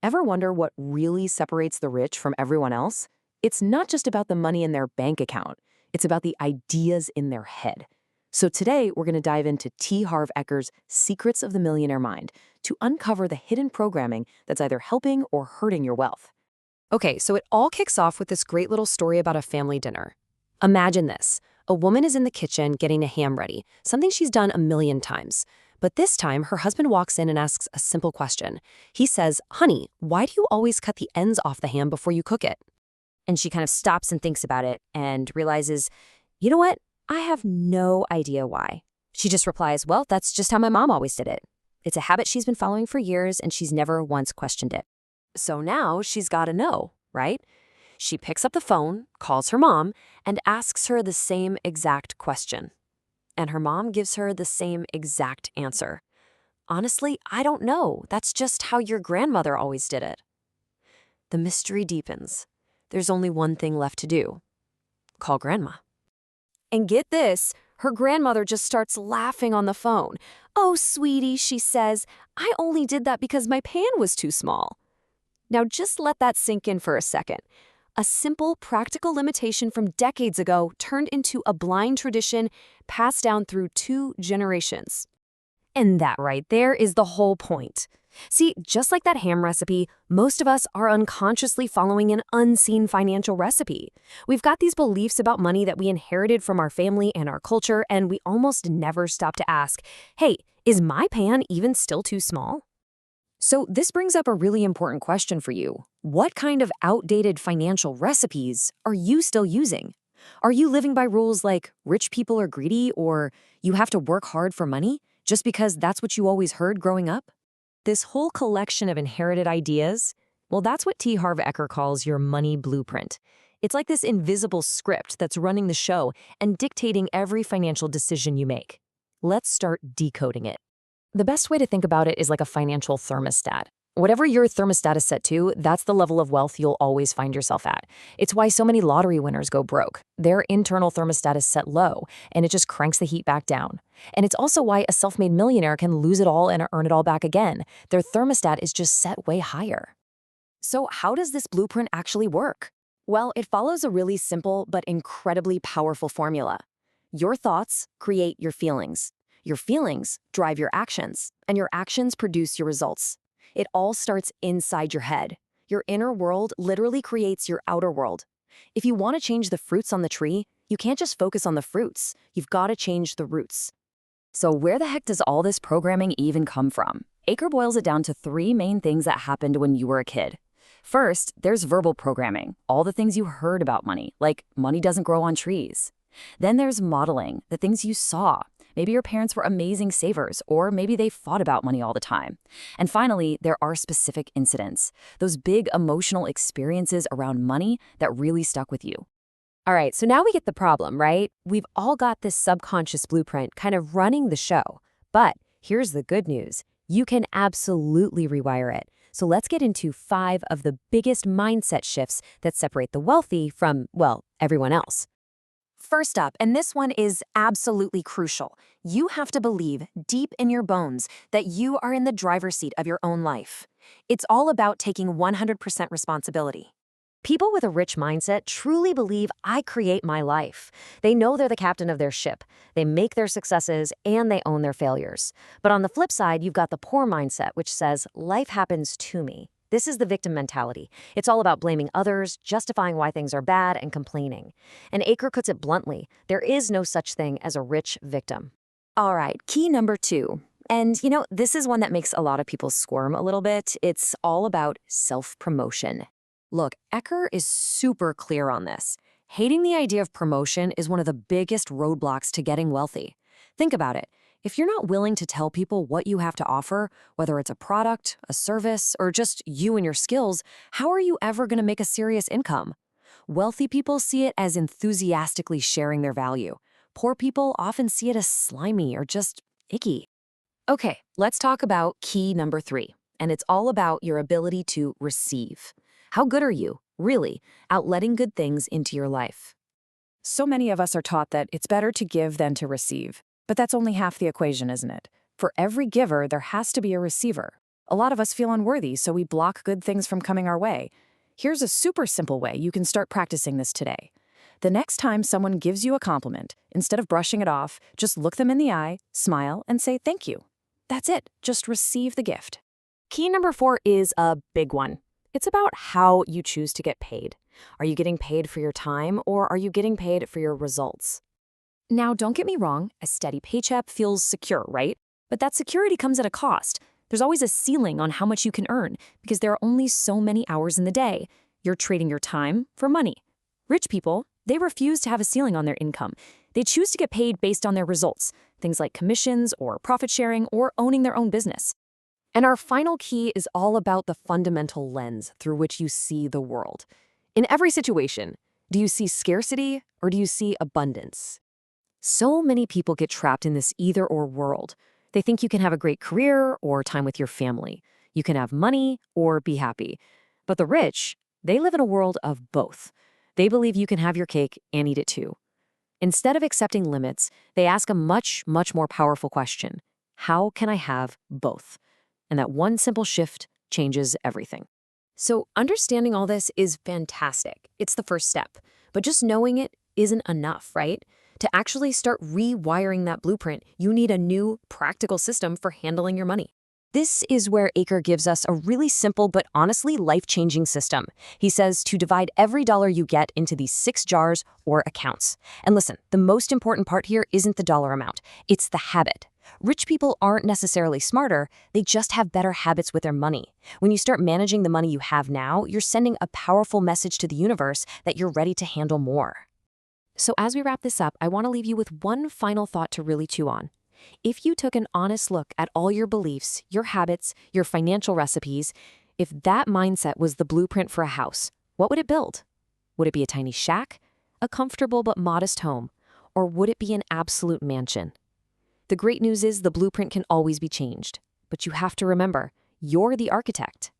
Ever wonder what really separates the rich from everyone else? It's not just about the money in their bank account. It's about the ideas in their head. So today, we're going to dive into Harv Eker's Secrets of the Millionaire Mind to uncover the hidden programming that's either helping or hurting your wealth. Okay, so it all kicks off with this great little story about a family dinner. Imagine this. A woman is in the kitchen getting a ham ready, something she's done a million times. But this time, her husband walks in and asks a simple question. He says, "Honey, why do you always cut the ends off the ham before you cook it?" And she kind of stops and thinks about it and realizes, you know what? I have no idea why. She just replies, well, that's just how my mom always did it. It's a habit she's been following for years, and she's never once questioned it. So now she's got to know, right? She picks up the phone, calls her mom, and asks her the same exact question. And her mom gives her the same exact answer. Honestly, I don't know. That's just how your grandmother always did it. The mystery deepens. There's only one thing left to do. Call Grandma. And get this, her grandmother just starts laughing on the phone. "Oh, sweetie," she says, "I only did that because my pan was too small." Now just let that sink in for a second. A simple, practical limitation from decades ago turned into a blind tradition passed down through 2 generations. And that right there is the whole point. See, just like that ham recipe, most of us are unconsciously following an unseen financial recipe. We've got these beliefs about money that we inherited from our family and our culture, and we almost never stop to ask, hey, is my pan even still too small? So this brings up a really important question for you. What kind of outdated financial recipes are you still using? Are you living by rules like rich people are greedy or you have to work hard for money just because that's what you always heard growing up? This whole collection of inherited ideas, well, that's what Harv Eker calls your money blueprint. It's like this invisible script that's running the show and dictating every financial decision you make. Let's start decoding it. The best way to think about it is like a financial thermostat. Whatever your thermostat is set to, that's the level of wealth you'll always find yourself at. It's why so many lottery winners go broke. Their internal thermostat is set low, and it just cranks the heat back down. And it's also why a self-made millionaire can lose it all and earn it all back again. Their thermostat is just set way higher. So how does this blueprint actually work? Well, it follows a really simple but incredibly powerful formula. Your thoughts create your feelings. Your feelings drive your actions, and your actions produce your results. It all starts inside your head. Your inner world literally creates your outer world. If you want to change the fruits on the tree, you can't just focus on the fruits. You've got to change the roots. So where the heck does all this programming even come from? Eker boils it down to 3 main things that happened when you were a kid. First, there's verbal programming, all the things you heard about money, like money doesn't grow on trees. Then there's modeling, the things you saw. Maybe your parents were amazing savers, or maybe they fought about money all the time. And finally, there are specific incidents, those big emotional experiences around money that really stuck with you. All right, so now we get the problem, right? We've all got this subconscious blueprint kind of running the show. But here's the good news. You can absolutely rewire it. So let's get into 5 of the biggest mindset shifts that separate the wealthy from, well, everyone else. First up, and this one is absolutely crucial, you have to believe deep in your bones that you are in the driver's seat of your own life. It's all about taking 100% responsibility. People with a rich mindset truly believe I create my life. They know they're the captain of their ship. They make their successes and they own their failures. But on the flip side, you've got the poor mindset, which says life happens to me. This is the victim mentality. It's all about blaming others, justifying why things are bad, and complaining. And Eker puts it bluntly, there is no such thing as a rich victim. All right, key number 2. And this is one that makes a lot of people squirm a little bit. It's all about self-promotion. Look, Eker is super clear on this. Hating the idea of promotion is one of the biggest roadblocks to getting wealthy. Think about it. If you're not willing to tell people what you have to offer, whether it's a product, a service, or just you and your skills, how are you ever going to make a serious income? Wealthy people see it as enthusiastically sharing their value. Poor people often see it as slimy or just icky. Okay, let's talk about key number 3, and it's all about your ability to receive. How good are you, really, at letting good things into your life? So many of us are taught that it's better to give than to receive. But that's only half the equation, isn't it? For every giver, there has to be a receiver. A lot of us feel unworthy, so we block good things from coming our way. Here's a super simple way you can start practicing this today. The next time someone gives you a compliment, instead of brushing it off, just look them in the eye, smile, and say thank you. That's it. Just receive the gift. Key number 4 is a big one. It's about how you choose to get paid. Are you getting paid for your time, or are you getting paid for your results? Now, don't get me wrong, a steady paycheck feels secure, right? But that security comes at a cost. There's always a ceiling on how much you can earn because there are only so many hours in the day. You're trading your time for money. Rich people, they refuse to have a ceiling on their income. They choose to get paid based on their results, things like commissions or profit sharing or owning their own business. And our final key is all about the fundamental lens through which you see the world. In every situation, do you see scarcity or do you see abundance? So many people get trapped in this either-or world. They think you can have a great career or time with your family. You can have money or be happy. But the rich, they live in a world of both. They believe you can have your cake and eat it too. Instead of accepting limits, they ask a much, much more powerful question. How can I have both? And that one simple shift changes everything. So understanding all this is fantastic. It's the first step. But just knowing it isn't enough, right? To actually start rewiring that blueprint, you need a new, practical system for handling your money. This is where Eker gives us a really simple but honestly life-changing system. He says to divide every dollar you get into these 6 jars or accounts. And listen, the most important part here isn't the dollar amount. It's the habit. Rich people aren't necessarily smarter, they just have better habits with their money. When you start managing the money you have now, you're sending a powerful message to the universe that you're ready to handle more. So as we wrap this up, I want to leave you with one final thought to really chew on. If you took an honest look at all your beliefs, your habits, your financial recipes, if that mindset was the blueprint for a house, what would it build? Would it be a tiny shack, a comfortable but modest home, or would it be an absolute mansion? The great news is the blueprint can always be changed, but you have to remember, you're the architect.